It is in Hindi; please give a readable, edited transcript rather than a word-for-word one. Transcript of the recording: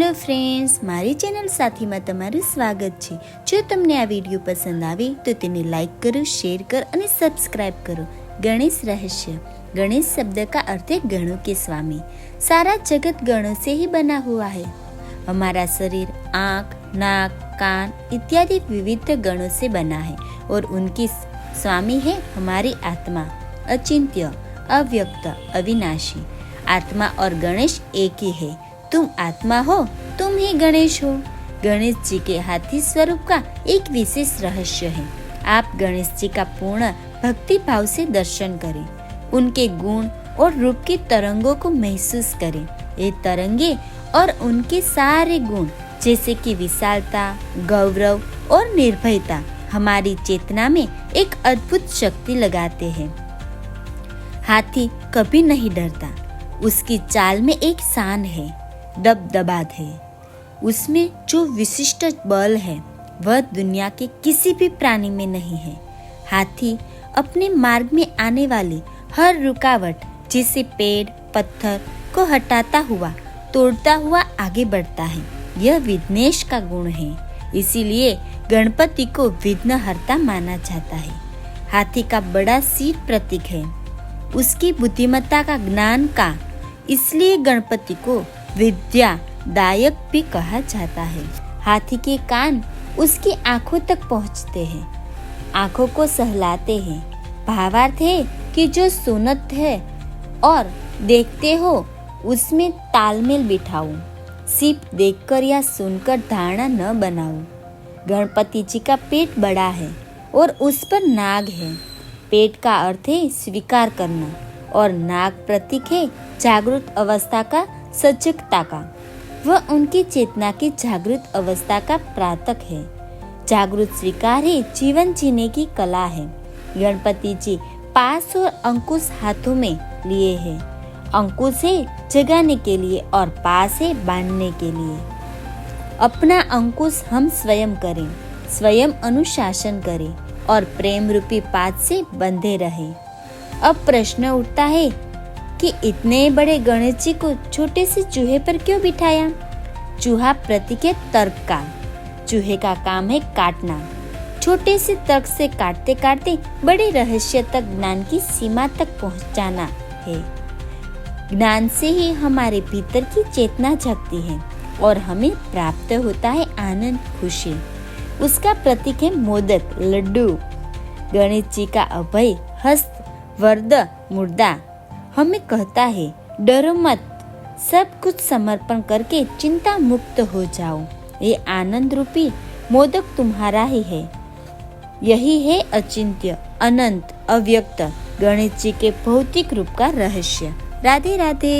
હેલો ફ્રેન્ડ્સ, મારી ચેનલ સાથીમાં તમારું સ્વાગત છે। જો તમને આ વિડીયો પસંદ આવે તો તેને લાઈક કરો, શેર કરો અને સબસ્ક્રાઇબ કરો। गणेश रहस्य। गणेश शब्द का अर्थ है गणों के स्वामी। सारा जगत गणों से ही बना हुआ है। हमारा शरीर आँख, नाक, कान इत्यादि विविध गणों से बना है और उनकी स्वामी है हमारी आत्मा, अचिंत्य, अव्यक्त, अविनाशी। आत्मा और गणेश एक ही है। तुम आत्मा हो, तुम ही गणेश हो। गणेश जी के हाथी स्वरूप का एक विशेष रहस्य है। आप गणेश जी का पूर्ण भक्ति भाव से दर्शन करें, उनके गुण और रूप की तरंगों को महसूस करें। ये तरंगे और उनके सारे गुण जैसे कि विशालता, गौरव और निर्भयता हमारी चेतना में एक अद्भुत शक्ति लगाते हैं। हाथी कभी नहीं डरता। उसकी चाल में एक शान है, दबदबाद है। उसमें जो विशिष्ट बल है वह दुनिया के किसी भी प्राणी में नहीं है। हाथी अपने मार्ग में आने वाली हर रुकावट जैसे पेड़ पत्थर को हटाता हुआ, तोड़ता हुआ आगे बढ़ता है। यह विघ्नेश का गुण है, इसीलिए गणपति को विघ्नहर्ता माना जाता है। हाथी का बड़ा सिर प्रतीक है, उसकी बुद्धिमत्ता का, ज्ञान का, इसलिए गणपति को विद्या दायक भी कहा जाता है। हाथी के कान उसकी आंखों तक पहुंचते हैं, आंखों को सहलाते हैं। भावार्थ है कि जो सुनत है और देखते हो उसमें तालमेल बिठाओ। सिर्फ देखकर या सुनकर धारणा न बनाओ। गणपति जी का पेट बड़ा है और उस पर नाग है। पेट का अर्थ है स्वीकार करना और नाग प्रतीक है जागृत अवस्था का, सजगता का। वह उनकी चेतना की जागृत अवस्था का प्रातक है। जागृत स्वीकार ही जीवन जीने की कला है। गणपति जी पास और अंकुश हाथों में लिए हैं। अंकुश है जगाने के लिए और पास है बांधने के लिए। अपना अंकुश हम स्वयं करें, स्वयं अनुशासन करें और प्रेम रूपी पात से बंधे रहें। अब प्रश्न उठता है कि इतने बड़े गणेश जी को छोटे से चूहे पर क्यों बिठाया? चूहा प्रतीक है तर्क का। चूहे का काम है काटना। छोटे से तर्क से काटते काटते बड़े रहस्य तक, ज्ञान की सीमा तक पहुंचाना है। ज्ञान से ही हमारे भीतर की चेतना जगती है और हमें प्राप्त होता है आनंद, खुशी। उसका प्रतीक है मोदक, लड्डू। गणेश जी का अभय हस्त, वरद, मुर्दा हमें कहता है डरो मत, सब कुछ समर्पण करके चिंता मुक्त हो जाओ। ये आनंद रूपी मोदक तुम्हारा ही है। यही है अचिंत्य, अनंत, अव्यक्त गणेश जी के भौतिक रूप का रहस्य। राधे राधे।